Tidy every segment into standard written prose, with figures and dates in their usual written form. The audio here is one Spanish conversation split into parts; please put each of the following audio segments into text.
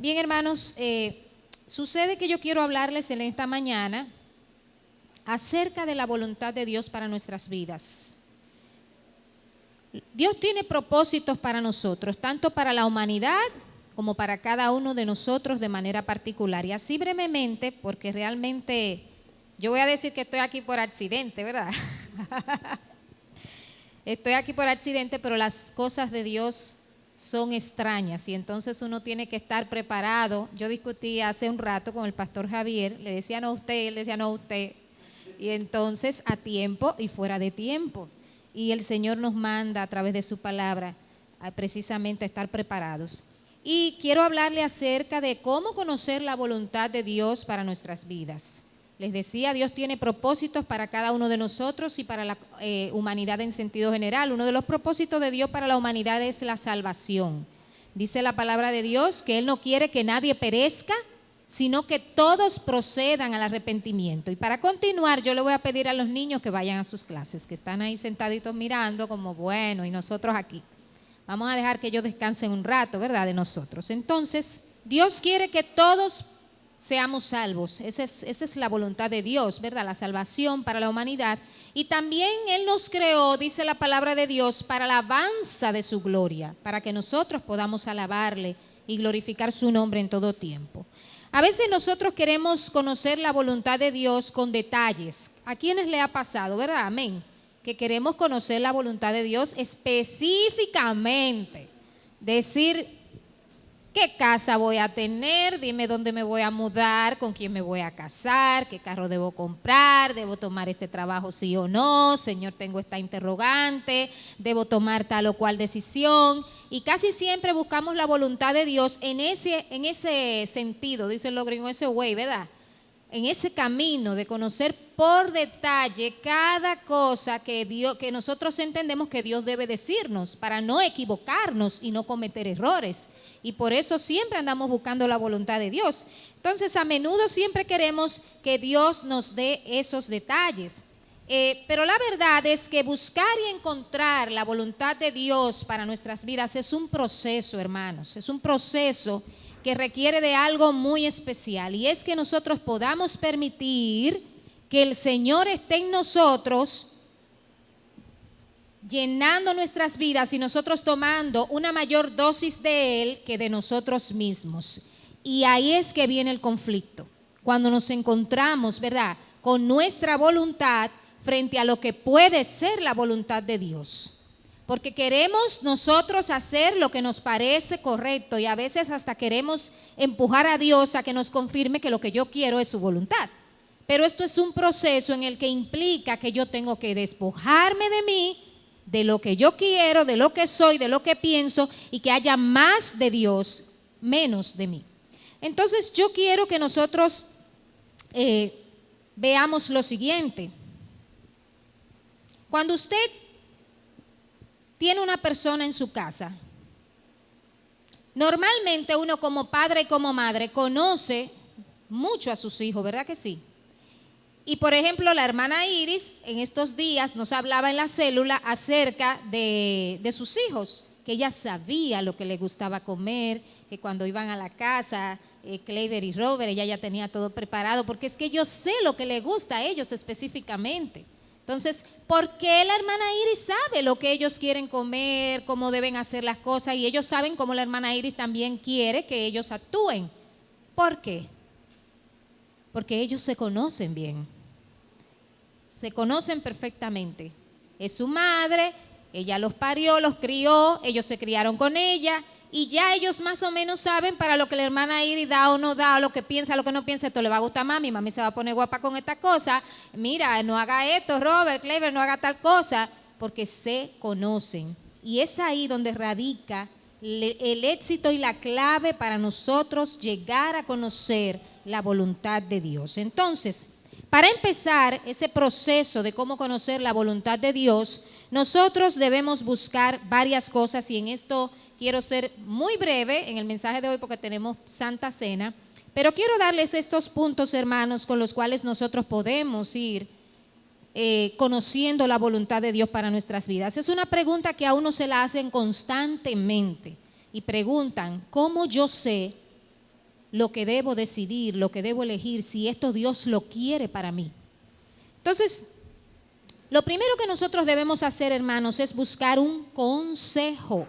Bien, hermanos, sucede que yo quiero hablarles en esta mañana acerca de la voluntad de Dios para nuestras vidas. Dios tiene propósitos para nosotros, tanto para la humanidad como para cada uno de nosotros de manera particular. Y así brevemente, porque realmente yo voy a decir que estoy aquí por accidente, ¿verdad? Estoy aquí por accidente, pero las cosas de Dios son extrañas y entonces uno tiene que estar preparado. Yo discutí hace un rato con el pastor Javier, le decía no a usted, él decía no a usted, y entonces a tiempo y fuera de tiempo. Y el Señor nos manda a través de su palabra precisamente a estar preparados. Y quiero hablarle acerca de cómo conocer la voluntad de Dios para nuestras vidas. Les decía, Dios tiene propósitos para cada uno de nosotros y para la humanidad en sentido general. Uno de los propósitos de Dios para la humanidad es la salvación. Dice la palabra de Dios que Él no quiere que nadie perezca, sino que todos procedan al arrepentimiento. Y para continuar, yo le voy a pedir a los niños que vayan a sus clases, que están ahí sentaditos mirando como bueno, y nosotros aquí. Vamos a dejar que ellos descansen un rato, ¿verdad?, de nosotros. Entonces, Dios quiere que todos seamos salvos. Esa es la voluntad de Dios, ¿verdad?, la salvación para la humanidad. Y también Él nos creó, dice la palabra de Dios, para la alabanza de su gloria, para que nosotros podamos alabarle y glorificar su nombre en todo tiempo. A veces nosotros queremos conocer la voluntad de Dios con detalles. ¿A quiénes le ha pasado, verdad? Amén. Que queremos conocer la voluntad de Dios específicamente. Decir, ¿qué casa voy a tener? Dime dónde me voy a mudar, con quién me voy a casar, qué carro debo comprar, debo tomar este trabajo sí o no, Señor, tengo esta interrogante, debo tomar tal o cual decisión. Y casi siempre buscamos la voluntad de Dios en ese sentido, dicen los gringos, ese way, ¿verdad? En ese camino de conocer por detalle cada cosa que nosotros entendemos que Dios debe decirnos para no equivocarnos y no cometer errores. Y por eso siempre andamos buscando la voluntad de Dios. Entonces, a menudo siempre queremos que Dios nos dé esos detalles. Pero la verdad es que buscar y encontrar la voluntad de Dios para nuestras vidas es un proceso, hermanos. Es un proceso que requiere de algo muy especial, y es que nosotros podamos permitir que el Señor esté en nosotros, llenando nuestras vidas y nosotros tomando una mayor dosis de Él que de nosotros mismos. Y ahí es que viene el conflicto, cuando nos encontramos, ¿verdad?, con nuestra voluntad frente a lo que puede ser la voluntad de Dios. Porque queremos nosotros hacer lo que nos parece correcto y a veces hasta queremos empujar a Dios a que nos confirme que lo que yo quiero es su voluntad. Pero esto es un proceso en el que implica que yo tengo que despojarme de mí, de lo que yo quiero, de lo que soy, de lo que pienso, y que haya más de Dios, menos de mí. Entonces yo quiero que nosotros veamos lo siguiente. Cuando usted tiene una persona en su casa, normalmente uno como padre y como madre conoce mucho a sus hijos, ¿verdad que sí? Y por ejemplo, la hermana Iris en estos días nos hablaba en la célula acerca de sus hijos, que ella sabía lo que le gustaba comer, que cuando iban a la casa, Clever y Robert, ella ya tenía todo preparado, porque es que yo sé lo que le gusta a ellos específicamente. Entonces, ¿por qué la hermana Iris sabe lo que ellos quieren comer, cómo deben hacer las cosas? Y ellos saben cómo la hermana Iris también quiere que ellos actúen. ¿Por qué? Porque ellos se conocen bien. Se conocen perfectamente. Es su madre, ella los parió, los crió, ellos se criaron con ella. Y ya ellos más o menos saben para lo que la hermana Iris da o no da, o lo que piensa, lo que no piensa. Esto le va a gustar a mami, mami se va a poner guapa con esta cosa. Mira, no haga esto, Robert, Clever, no haga tal cosa, porque se conocen. Y es ahí donde radica el éxito y la clave para nosotros llegar a conocer la voluntad de Dios. Entonces, para empezar ese proceso de cómo conocer la voluntad de Dios, nosotros debemos buscar varias cosas, y en esto quiero ser muy breve en el mensaje de hoy porque tenemos Santa Cena, pero quiero darles estos puntos, hermanos, con los cuales nosotros podemos ir conociendo la voluntad de Dios para nuestras vidas. Es una pregunta que a uno se la hacen constantemente y preguntan, ¿cómo yo sé lo que debo decidir, lo que debo elegir, si esto Dios lo quiere para mí. Entonces, lo primero que nosotros debemos hacer, hermanos, es buscar un consejo.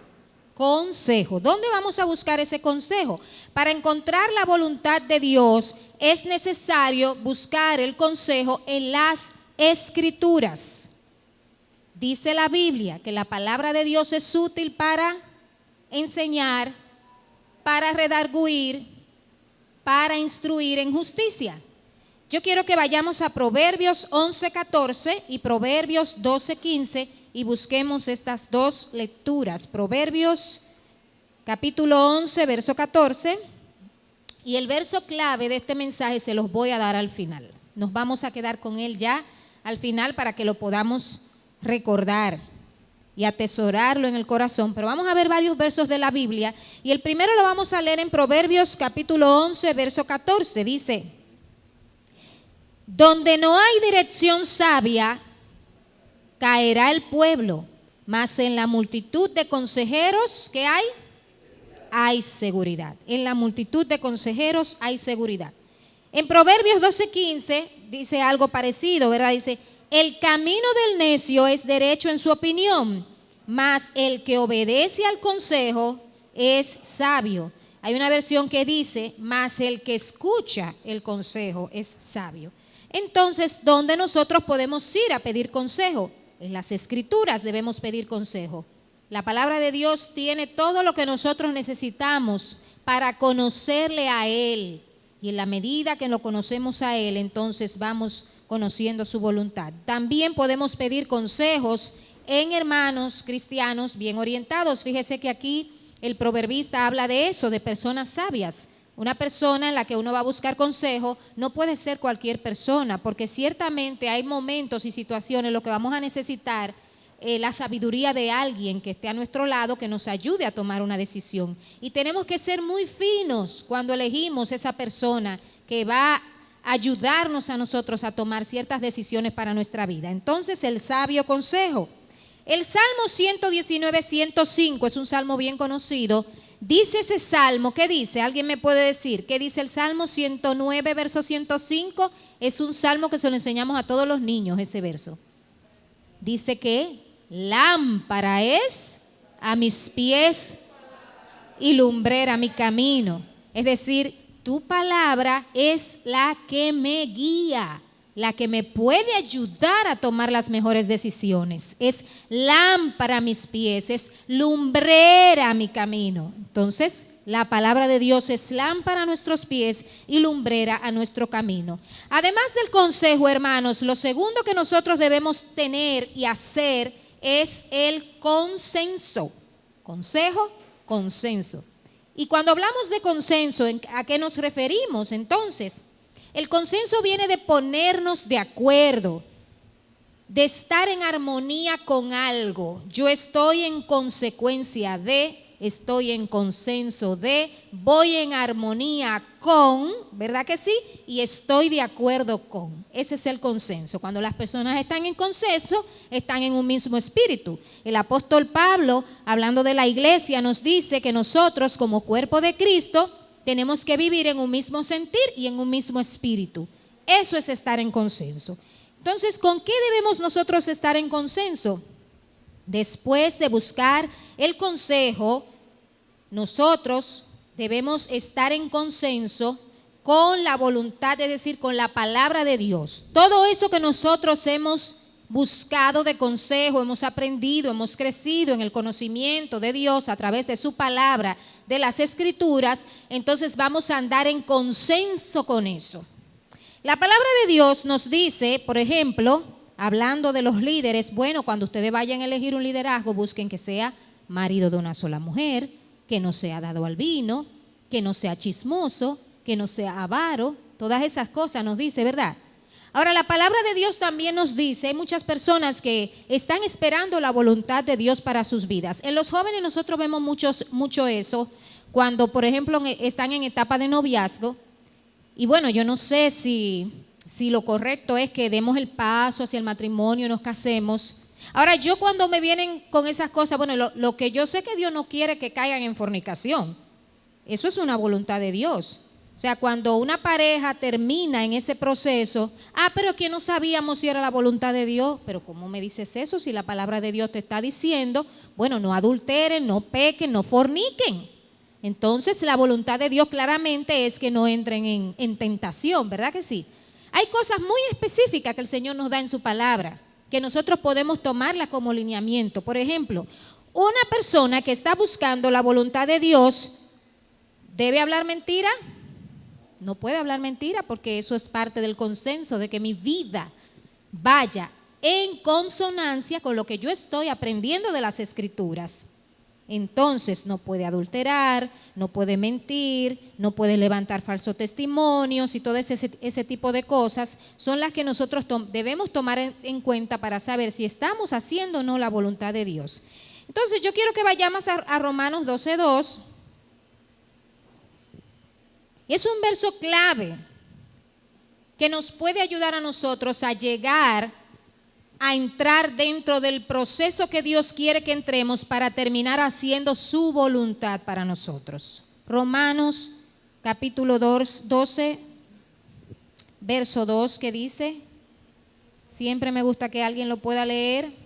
Consejo. ¿Dónde vamos a buscar ese consejo? Para encontrar la voluntad de Dios es necesario buscar el consejo en las Escrituras. Dice la Biblia que la palabra de Dios es útil para enseñar, para redarguir, para instruir en justicia. Yo quiero que vayamos a Proverbios 11:14 y Proverbios 12:15 y busquemos estas dos lecturas. Proverbios capítulo 11, verso 14, y el verso clave de este mensaje se los voy a dar al final. Nos vamos a quedar con él ya al final para que lo podamos recordar y atesorarlo en el corazón. Pero vamos a ver varios versos de la Biblia y el primero lo vamos a leer en Proverbios capítulo 11, verso 14. Dice: donde no hay dirección sabia, caerá el pueblo, mas en la multitud de consejeros, ¿qué hay? Hay seguridad. En la multitud de consejeros hay seguridad. En Proverbios 12:15 dice algo parecido, ¿verdad? Dice: el camino del necio es derecho en su opinión, mas el que obedece al consejo es sabio. Hay una versión que dice: mas el que escucha el consejo es sabio. Entonces, ¿dónde nosotros podemos ir a pedir consejo? En las Escrituras debemos pedir consejo. La palabra de Dios tiene todo lo que nosotros necesitamos para conocerle a Él. Y en la medida que lo conocemos a Él, entonces vamos conociendo su voluntad. También podemos pedir consejos en hermanos cristianos bien orientados. Fíjese que aquí el proverbista habla de eso, de personas sabias. Una persona en la que uno va a buscar consejo no puede ser cualquier persona, porque ciertamente hay momentos y situaciones en los que vamos a necesitar la sabiduría de alguien que esté a nuestro lado, que nos ayude a tomar una decisión. Y tenemos que ser muy finos cuando elegimos esa persona que va a ayudarnos a nosotros a tomar ciertas decisiones para nuestra vida. Entonces, el sabio consejo. El Salmo 119, 105 es un salmo bien conocido. Dice ese salmo, ¿qué dice? ¿Alguien me puede decir? ¿Qué dice el Salmo 109, verso 105? Es un salmo que se lo enseñamos a todos los niños, ese verso. Dice que lámpara es a mis pies y lumbrera a mi camino. Es decir, tu palabra es la que me guía, la que me puede ayudar a tomar las mejores decisiones. Es lámpara a mis pies, es lumbrera a mi camino. Entonces, la palabra de Dios es lámpara a nuestros pies y lumbrera a nuestro camino. Además del consejo, hermanos, lo segundo que nosotros debemos tener y hacer es el consenso. Consejo, consenso. Y cuando hablamos de consenso, ¿a qué nos referimos entonces? El consenso viene de ponernos de acuerdo, de estar en armonía con algo. Yo estoy en consecuencia de, estoy en consenso de, voy en armonía con, ¿verdad que sí? Y estoy de acuerdo con. Ese es el consenso. Cuando las personas están en consenso, están en un mismo espíritu. El apóstol Pablo, hablando de la iglesia, nos dice que nosotros como cuerpo de Cristo tenemos que vivir en un mismo sentir y en un mismo espíritu. Eso es estar en consenso. Entonces, ¿con qué debemos nosotros estar en consenso? Después de buscar el consejo, nosotros debemos estar en consenso con la voluntad, es decir, con la palabra de Dios. Todo eso que nosotros hemos buscado de consejo, hemos aprendido, hemos crecido en el conocimiento de Dios a través de su palabra, de las Escrituras, entonces vamos a andar en consenso con eso. La palabra de Dios nos dice, por ejemplo, hablando de los líderes, bueno, cuando ustedes vayan a elegir un liderazgo, busquen que sea marido de una sola mujer, que no sea dado al vino, que no sea chismoso, que no sea avaro, todas esas cosas nos dice, ¿verdad? Ahora, la palabra de Dios también nos dice, hay muchas personas que están esperando la voluntad de Dios para sus vidas. En los jóvenes nosotros vemos mucho eso, cuando, por ejemplo, están en etapa de noviazgo. Y bueno, yo no sé si lo correcto es que demos el paso hacia el matrimonio, nos casemos. Ahora, yo cuando me vienen con esas cosas, bueno, lo que yo sé que Dios no quiere que caigan en fornicación. Eso es una voluntad de Dios. O sea, cuando una pareja termina en ese proceso, pero que no sabíamos si era la voluntad de Dios. Pero ¿cómo me dices eso si la palabra de Dios te está diciendo, bueno, no adulteren, no pequen, no forniquen? Entonces la voluntad de Dios claramente es que no entren en tentación, ¿verdad que sí? Hay cosas muy específicas que el Señor nos da en su palabra, que nosotros podemos tomarla como lineamiento. Por ejemplo, una persona que está buscando la voluntad de Dios, ¿debe hablar mentira? No puede hablar mentira, porque eso es parte del consenso de que mi vida vaya en consonancia con lo que yo estoy aprendiendo de las Escrituras. Entonces no puede adulterar, no puede mentir, no puede levantar falsos testimonios, y todo ese tipo de cosas son las que nosotros debemos tomar en cuenta para saber si estamos haciendo o no la voluntad de Dios. Entonces yo quiero que vayamos a Romanos 12:2. Es un verso clave que nos puede ayudar a nosotros a llegar a entrar dentro del proceso que Dios quiere que entremos para terminar haciendo su voluntad para nosotros. Romanos capítulo 12, verso 2, que dice, siempre me gusta que alguien lo pueda leer.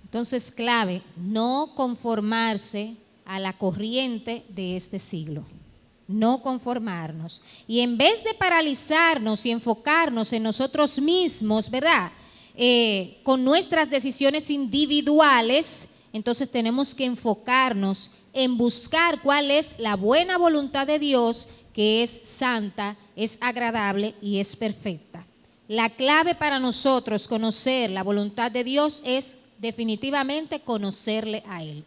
Entonces, clave, no conformarse a la corriente de este siglo, no conformarnos. Y en vez de paralizarnos y enfocarnos en nosotros mismos, ¿verdad? Con nuestras decisiones individuales, entonces tenemos que enfocarnos en buscar cuál es la buena voluntad de Dios, que es santa, es agradable y es perfecta. La clave para nosotros conocer la voluntad de Dios es definitivamente conocerle a Él.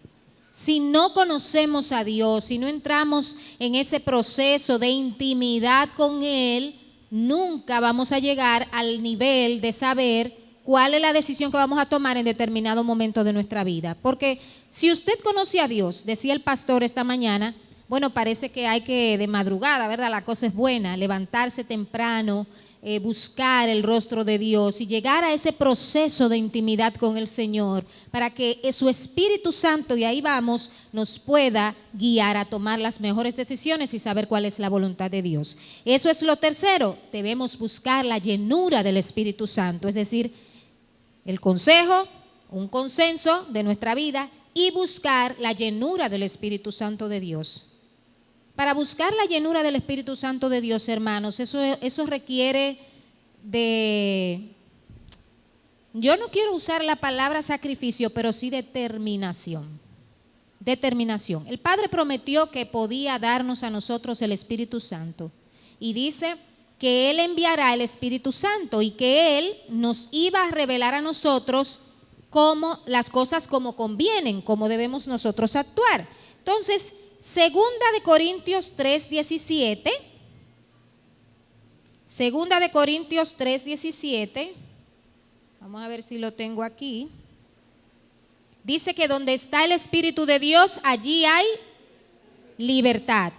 Si no conocemos a Dios, si no entramos en ese proceso de intimidad con Él, nunca vamos a llegar al nivel de saber cuál es la decisión que vamos a tomar en determinado momento de nuestra vida. Porque si usted conoce a Dios, decía el pastor esta mañana, bueno, parece que hay que de madrugada, ¿verdad? La cosa es buena, levantarse temprano, buscar el rostro de Dios y llegar a ese proceso de intimidad con el Señor para que su Espíritu Santo, y ahí vamos, nos pueda guiar a tomar las mejores decisiones y saber cuál es la voluntad de Dios. Eso es lo tercero, debemos buscar la llenura del Espíritu Santo, es decir, el consejo, un consenso de nuestra vida y buscar la llenura del Espíritu Santo de Dios. Para buscar la llenura del Espíritu Santo de Dios, hermanos, eso requiere de, yo no quiero usar la palabra sacrificio, pero sí determinación. Determinación. El Padre prometió que podía darnos a nosotros el Espíritu Santo y dice que Él enviará el Espíritu Santo y que Él nos iba a revelar a nosotros cómo las cosas como convienen, cómo debemos nosotros actuar. Entonces, Segunda de Corintios 3:17. Segunda de Corintios 3:17. Vamos a ver si lo tengo aquí. Dice que donde está el Espíritu de Dios, allí hay libertad.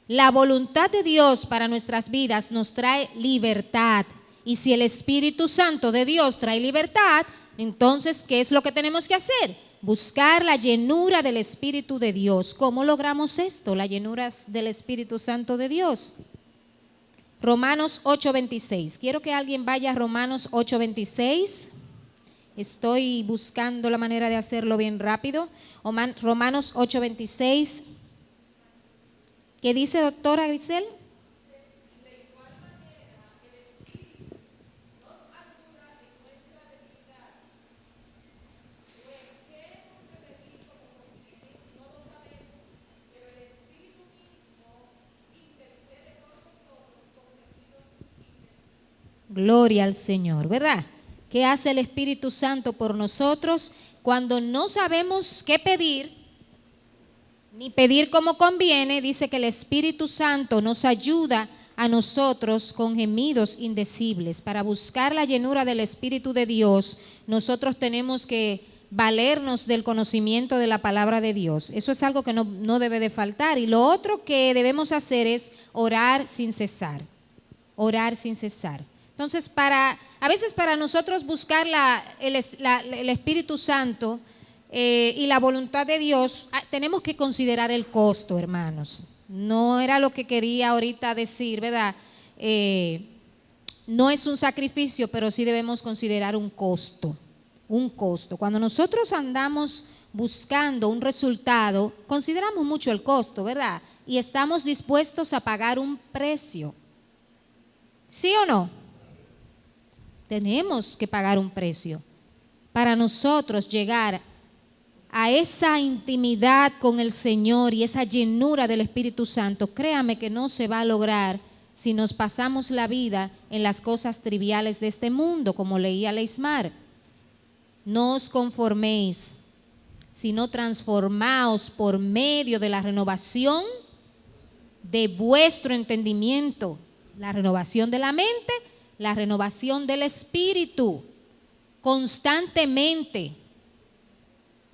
La voluntad de Dios para nuestras vidas nos trae libertad. Y si el Espíritu Santo de Dios trae libertad, entonces, ¿qué es lo que tenemos que hacer? Buscar la llenura del Espíritu de Dios. ¿Cómo logramos esto? La llenura del Espíritu Santo de Dios. Romanos 8:26. Quiero que alguien vaya a Romanos 8:26. Estoy buscando la manera de hacerlo bien rápido. Romanos 8:26. ¿Qué dice, doctora Grisel? Gloria al Señor, ¿verdad? ¿Qué hace el Espíritu Santo por nosotros cuando no sabemos qué pedir, ni pedir como conviene? Dice que el Espíritu Santo nos ayuda a nosotros con gemidos indecibles. Para buscar la llenura del Espíritu de Dios, nosotros tenemos que valernos del conocimiento de la palabra de Dios. Eso es algo que no debe de faltar. Y lo otro que debemos hacer es orar sin cesar. orar sin cesar. Entonces, a veces para nosotros buscar el Espíritu Santo y la voluntad de Dios, tenemos que considerar el costo, hermanos. No era lo que quería ahorita decir, ¿verdad? No es un sacrificio, pero sí debemos considerar un costo. Un costo. Cuando nosotros andamos buscando un resultado, consideramos mucho el costo, ¿verdad? Y estamos dispuestos a pagar un precio. ¿Sí o no? Tenemos que pagar un precio para nosotros llegar a esa intimidad con el Señor y esa llenura del Espíritu Santo. Créame que no se va a lograr si nos pasamos la vida en las cosas triviales de este mundo, como leía Leismar. No os conforméis, sino transformaos por medio de la renovación de vuestro entendimiento, la renovación de la mente, la renovación del espíritu, constantemente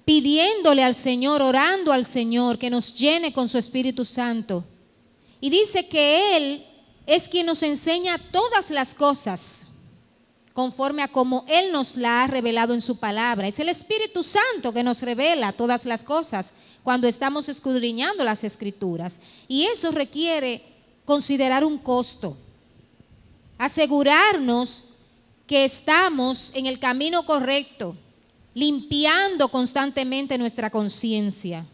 pidiéndole al Señor, orando al Señor que nos llene con su Espíritu Santo. Y dice que Él es quien nos enseña todas las cosas conforme a como Él nos la ha revelado en su palabra. Es el Espíritu Santo que nos revela todas las cosas cuando estamos escudriñando las Escrituras. Y eso requiere considerar un costo. Asegurarnos que estamos en el camino correcto, limpiando constantemente nuestra conciencia,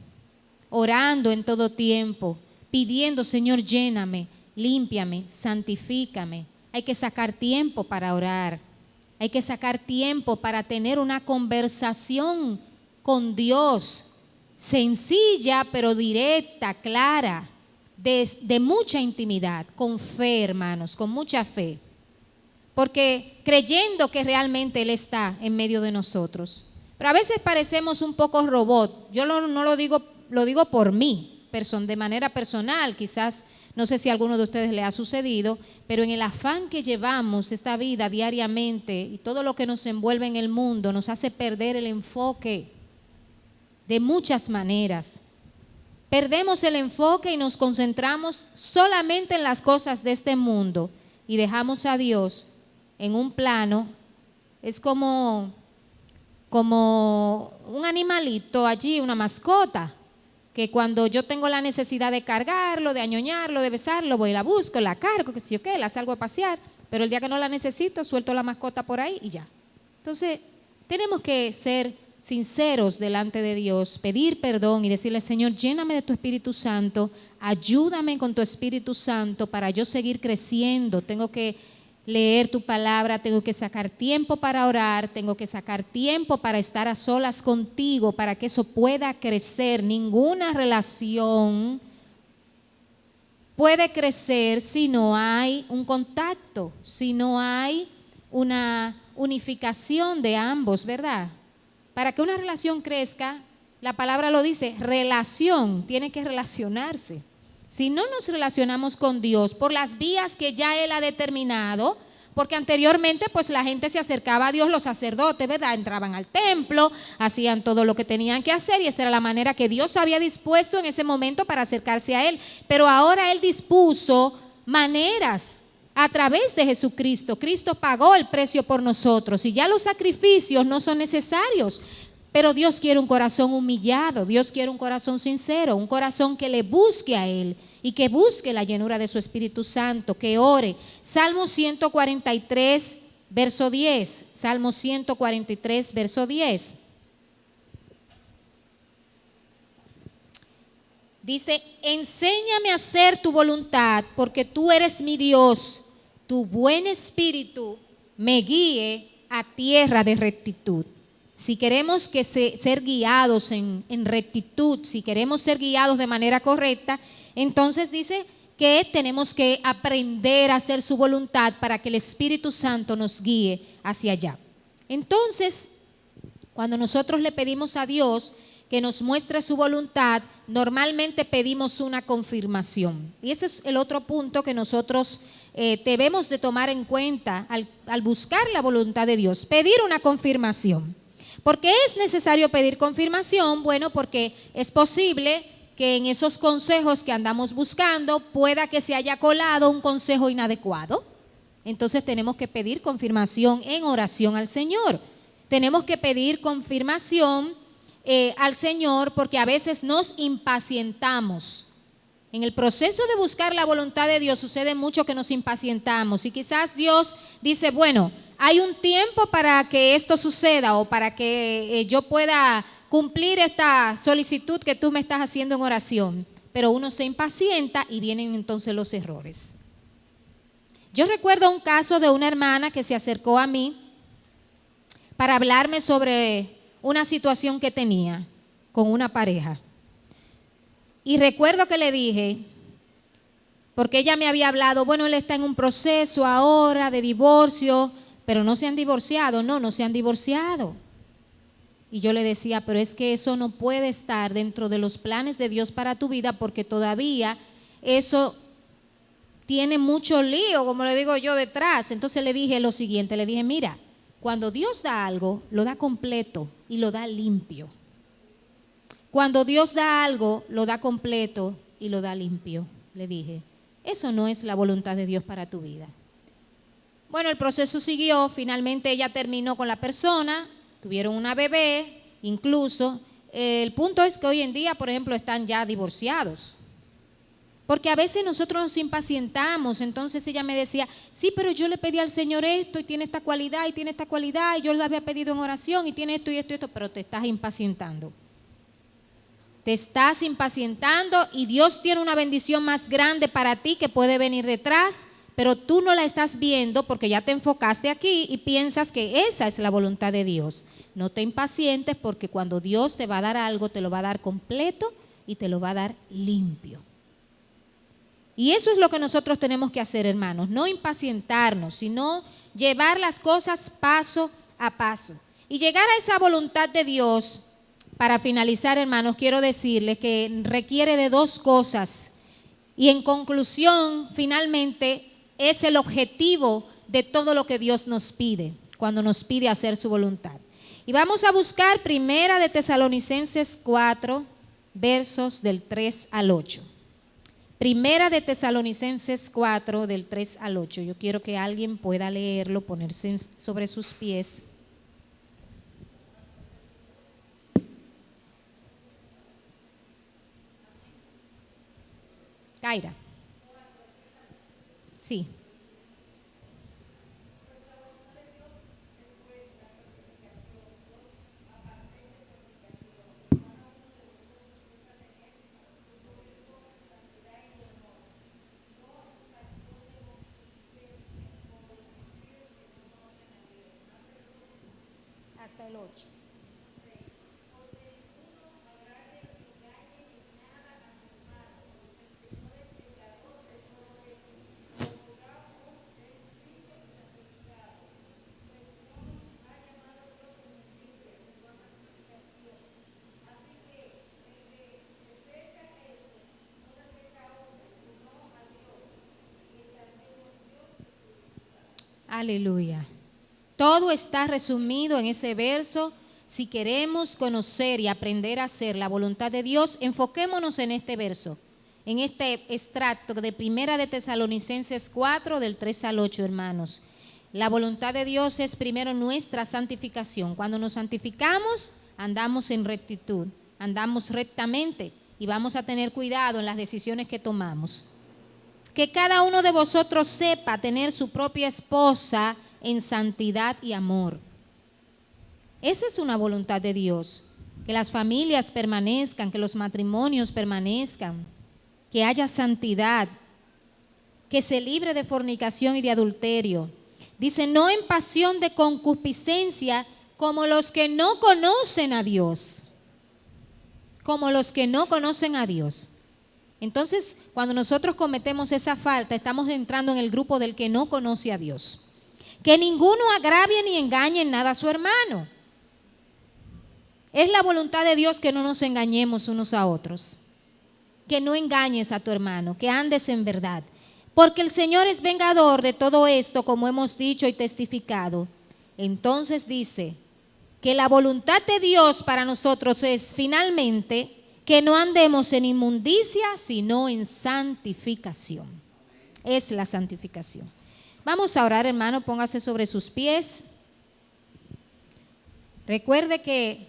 orando en todo tiempo, pidiendo, Señor, lléname, límpiame, santifícame. Hay que sacar tiempo para orar, hay que sacar tiempo para tener una conversación con Dios, sencilla pero directa, clara, de mucha intimidad, con fe, hermanos, con mucha fe, porque creyendo que realmente Él está en medio de nosotros. Pero a veces parecemos un poco robot. Yo no lo digo por mí, de manera personal, quizás no sé si a alguno de ustedes le ha sucedido, pero en el afán que llevamos esta vida diariamente y todo lo que nos envuelve en el mundo nos hace perder el enfoque de muchas maneras. Perdemos el enfoque y nos concentramos solamente en las cosas de este mundo y dejamos a Dios en un plano. Es como un animalito allí, una mascota, que cuando yo tengo la necesidad de cargarlo, de añoñarlo, de besarlo, voy y la busco, la cargo, que sé yo qué, la salgo a pasear, pero el día que no la necesito, suelto la mascota por ahí y ya. Entonces, tenemos que ser sinceros delante de Dios, pedir perdón y decirle, Señor, lléname de tu Espíritu Santo, ayúdame con tu Espíritu Santo para yo seguir creciendo. Tengo que leer tu palabra, tengo que sacar tiempo para orar, tengo que sacar tiempo para estar a solas contigo, para que eso pueda crecer. Ninguna relación puede crecer si no hay un contacto, si no hay una unificación de ambos, ¿verdad? Para que una relación crezca, la palabra lo dice, relación, tiene que relacionarse. Si no nos relacionamos con Dios por las vías que ya Él ha determinado, porque anteriormente pues la gente se acercaba a Dios, los sacerdotes, ¿verdad? Entraban al templo, hacían todo lo que tenían que hacer y esa era la manera que Dios había dispuesto en ese momento para acercarse a Él. Pero ahora Él dispuso maneras a través de Jesucristo. Cristo pagó el precio por nosotros y ya los sacrificios no son necesarios. Pero Dios quiere un corazón humillado, Dios quiere un corazón sincero, un corazón que le busque a Él y que busque la llenura de su Espíritu Santo, que ore. Salmo 143, verso 10. Salmo 143, verso 10. Dice, enséñame a hacer tu voluntad, porque tú eres mi Dios. Tu buen espíritu me guíe a tierra de rectitud. Si queremos ser guiados en rectitud, si queremos ser guiados de manera correcta, entonces dice que tenemos que aprender a hacer su voluntad para que el Espíritu Santo nos guíe hacia allá. Entonces, cuando nosotros le pedimos a Dios que nos muestre su voluntad, normalmente pedimos una confirmación. Y ese es el otro punto que nosotros debemos de tomar en cuenta al buscar la voluntad de Dios, pedir una confirmación. ¿Por qué es necesario pedir confirmación? Bueno, porque es posible que en esos consejos que andamos buscando pueda que se haya colado un consejo inadecuado. entonces tenemos que pedir confirmación en oración al Señor. Tenemos que pedir confirmación al Señor porque a veces nos impacientamos. En el proceso de buscar la voluntad de Dios sucede mucho que nos impacientamos y quizás Dios dice, bueno, hay un tiempo para que esto suceda o para que yo pueda cumplir esta solicitud que tú me estás haciendo en oración, pero uno se impacienta y vienen entonces los errores. Yo recuerdo un caso de una hermana que se acercó a mí para hablarme sobre una situación que tenía con una pareja. Y recuerdo que le dije, porque ella me había hablado, bueno, él está en un proceso ahora de divorcio, pero no se han divorciado. No se han divorciado. Y yo le decía, pero es que eso no puede estar dentro de los planes de Dios para tu vida porque todavía eso tiene mucho lío, como le digo yo, detrás. Entonces le dije lo siguiente, le dije, mira, cuando Dios da algo, lo da completo y lo da limpio. Cuando Dios da algo, lo da completo y lo da limpio, le dije. Eso no es la voluntad de Dios para tu vida. Bueno, el proceso siguió, finalmente ella terminó con la persona, tuvieron una bebé, incluso. El punto es que hoy en día, por ejemplo, están ya divorciados. Porque a veces nosotros nos impacientamos, entonces ella me decía, sí, pero yo le pedí al Señor esto y tiene esta cualidad y tiene esta cualidad y yo le había pedido en oración y tiene esto y esto y esto, pero te estás impacientando. Te estás impacientando y Dios tiene una bendición más grande para ti que puede venir detrás, pero tú no la estás viendo porque ya te enfocaste aquí y piensas que esa es la voluntad de Dios. No te impacientes porque cuando Dios te va a dar algo, te lo va a dar completo y te lo va a dar limpio. Y eso es lo que nosotros tenemos que hacer, hermanos, no impacientarnos, sino llevar las cosas paso a paso. Y llegar a esa voluntad de Dios. Para finalizar, hermanos, quiero decirles que requiere de dos cosas y en conclusión, finalmente, es el objetivo de todo lo que Dios nos pide, cuando nos pide hacer su voluntad. Y vamos a buscar Primera de Tesalonicenses 4, versos del 3 al 8. Primera de Tesalonicenses 4, del 3 al 8. Yo quiero que alguien pueda leerlo, ponerse sobre sus pies. Kaira. Sí. Hasta el 8. Aleluya. Todo está resumido en ese verso. Si queremos conocer y aprender a hacer la voluntad de Dios, enfoquémonos en este verso, en este extracto de Primera de Tesalonicenses 4, del 3 al 8, hermanos. La voluntad de Dios es primero nuestra santificación. Cuando nos santificamos, andamos en rectitud, andamos rectamente y vamos a tener cuidado en las decisiones que tomamos. Que cada uno de vosotros sepa tener su propia esposa en santidad y amor. Esa es una voluntad de Dios, que las familias permanezcan, que los matrimonios permanezcan, que haya santidad, que se libre de fornicación y de adulterio. Dice, no en pasión de concupiscencia como los que no conocen a Dios, como los que no conocen a Dios. Entonces, cuando nosotros cometemos esa falta, estamos entrando en el grupo del que no conoce a Dios. Que ninguno agravie ni engañe en nada a su hermano. Es la voluntad de Dios que no nos engañemos unos a otros. Que no engañes a tu hermano, que andes en verdad. Porque el Señor es vengador de todo esto, como hemos dicho y testificado. Entonces dice que la voluntad de Dios para nosotros es finalmente que no andemos en inmundicia, sino en santificación. Es la santificación. Vamos a orar, hermano, póngase sobre sus pies. Recuerde que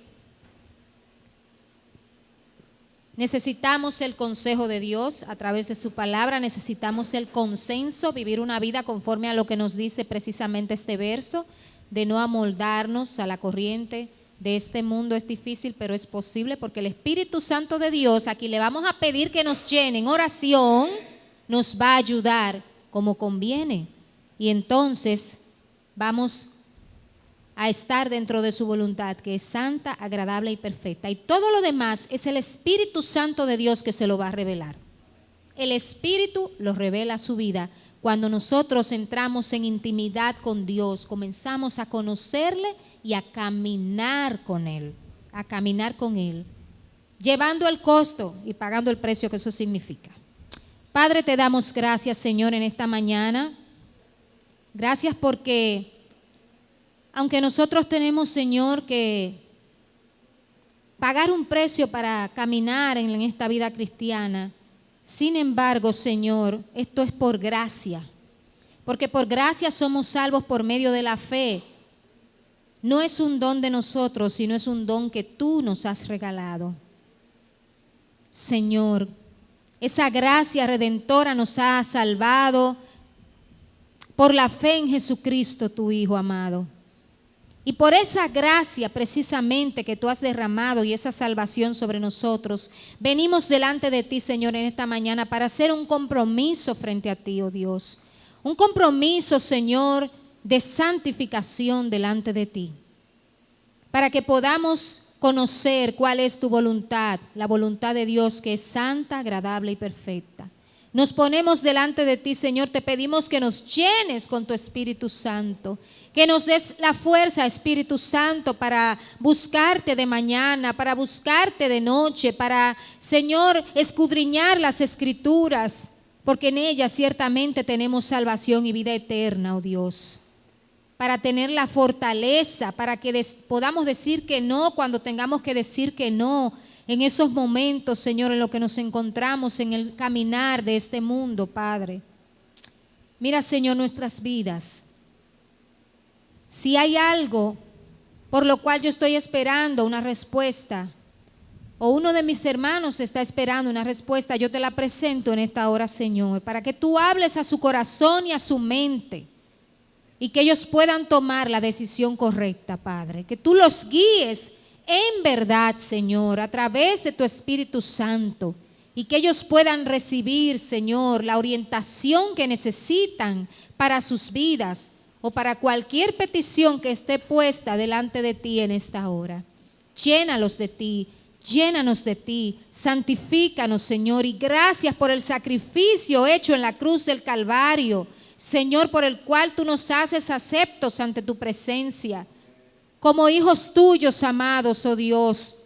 necesitamos el consejo de Dios a través de su palabra, necesitamos el consenso, vivir una vida conforme a lo que nos dice precisamente este verso, de no amoldarnos a la corriente de este mundo. Es difícil, pero es posible, porque el Espíritu Santo de Dios, aquí le vamos a pedir que nos llene en oración, nos va a ayudar como conviene. Y entonces vamos a estar dentro de su voluntad, que es santa, agradable y perfecta. Y todo lo demás es el Espíritu Santo de Dios que se lo va a revelar. El Espíritu lo revela a su vida. Cuando nosotros entramos en intimidad con Dios, comenzamos a conocerle y a caminar con Él, llevando el costo y pagando el precio que eso significa. Padre, te damos gracias, Señor, en esta mañana. Gracias porque aunque nosotros tenemos, Señor, que pagar un precio para caminar en esta vida cristiana, sin embargo, Señor, esto es por gracia, porque por gracia somos salvos por medio de la fe. No es un don de nosotros, sino es un don que tú nos has regalado. Señor, esa gracia redentora nos ha salvado por la fe en Jesucristo, tu Hijo amado. Y por esa gracia precisamente que tú has derramado y esa salvación sobre nosotros, venimos delante de ti, Señor, en esta mañana para hacer un compromiso frente a ti, oh Dios. Un compromiso, Señor, de santificación delante de ti, para que podamos conocer cuál es tu voluntad, la voluntad de Dios, que es santa, agradable y perfecta. Nos ponemos delante de ti, Señor, te pedimos que nos llenes con tu Espíritu Santo, que nos des la fuerza, Espíritu Santo, para buscarte de mañana, para buscarte de noche, para, Señor, escudriñar las Escrituras, porque en ellas ciertamente tenemos salvación y vida eterna, oh Dios. Para tener la fortaleza, para que podamos decir que no cuando tengamos que decir que no, en esos momentos, Señor, en los que nos encontramos en el caminar de este mundo, Padre. Mira, Señor, nuestras vidas. Si hay algo por lo cual yo estoy esperando una respuesta, o uno de mis hermanos está esperando una respuesta, yo te la presento en esta hora, Señor, para que tú hables a su corazón y a su mente, y que ellos puedan tomar la decisión correcta, Padre. Que tú los guíes en verdad, Señor, a través de tu Espíritu Santo, y que ellos puedan recibir, Señor, la orientación que necesitan para sus vidas o para cualquier petición que esté puesta delante de ti en esta hora. Llénalos de ti, llénanos de ti, santifícanos, Señor, y gracias por el sacrificio hecho en la cruz del Calvario, Señor, por el cual tú nos haces aceptos ante tu presencia, como hijos tuyos amados, oh Dios,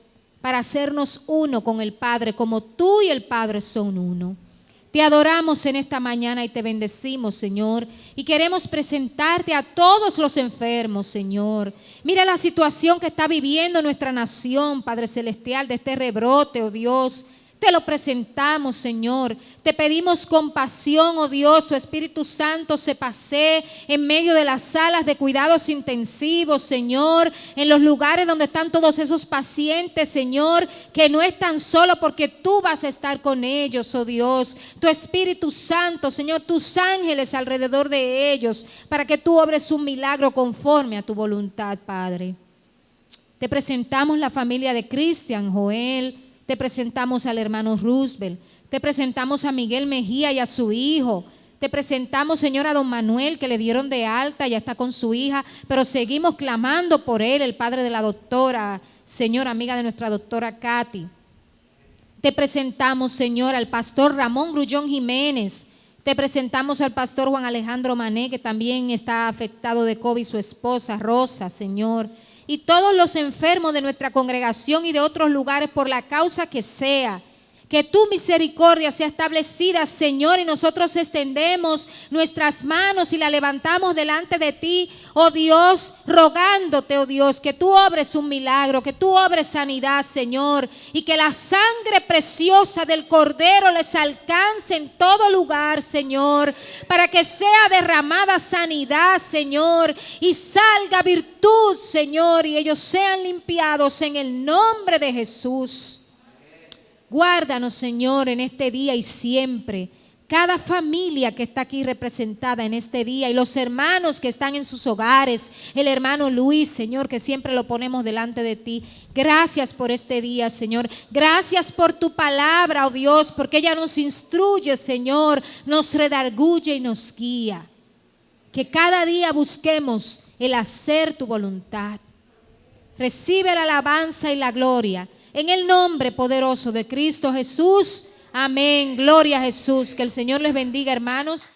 para hacernos uno con el Padre, como tú y el Padre son uno. Te adoramos en esta mañana y te bendecimos, Señor, y queremos presentarte a todos los enfermos, Señor. Mira la situación que está viviendo nuestra nación, Padre Celestial, de este rebrote, oh Dios. Te lo presentamos, Señor. Te pedimos compasión, oh Dios, tu Espíritu Santo se pasee en medio de las salas de cuidados intensivos, Señor, en los lugares donde están todos esos pacientes, Señor, que no están solos porque tú vas a estar con ellos, oh Dios. Tu Espíritu Santo, Señor, tus ángeles alrededor de ellos, para que tú obres un milagro conforme a tu voluntad, Padre. Te presentamos la familia de Cristian, Joel. Te presentamos al hermano Roosevelt, te presentamos a Miguel Mejía y a su hijo, te presentamos, Señor, a don Manuel, que le dieron de alta, ya está con su hija, pero seguimos clamando por él, el padre de la doctora, Señor, amiga de nuestra doctora Katy. Te presentamos, Señor, al pastor Ramón Grullón Jiménez, te presentamos al pastor Juan Alejandro Mané, que también está afectado de COVID, su esposa Rosa, Señor, y todos los enfermos de nuestra congregación y de otros lugares por la causa que sea, Que tu misericordia sea establecida, Señor, y nosotros extendemos nuestras manos y la levantamos delante de ti, oh Dios, rogándote, oh Dios, que tú obres un milagro, que tú obres sanidad, Señor, y que la sangre preciosa del Cordero les alcance en todo lugar, Señor, para que sea derramada sanidad, Señor, y salga virtud, Señor, y ellos sean limpiados en el nombre de Jesús. Guárdanos, Señor, en este día y siempre. Cada familia que está aquí representada en este día y los hermanos que están en sus hogares, el hermano Luis, Señor, que siempre lo ponemos delante de ti. Gracias por este día, Señor. Gracias por tu palabra, oh Dios, porque ella nos instruye, Señor, nos redarguye y nos guía. Que cada día busquemos el hacer tu voluntad. Recibe la alabanza y la gloria. En el nombre poderoso de Cristo Jesús. Amén. Gloria a Jesús. Que el Señor les bendiga, hermanos.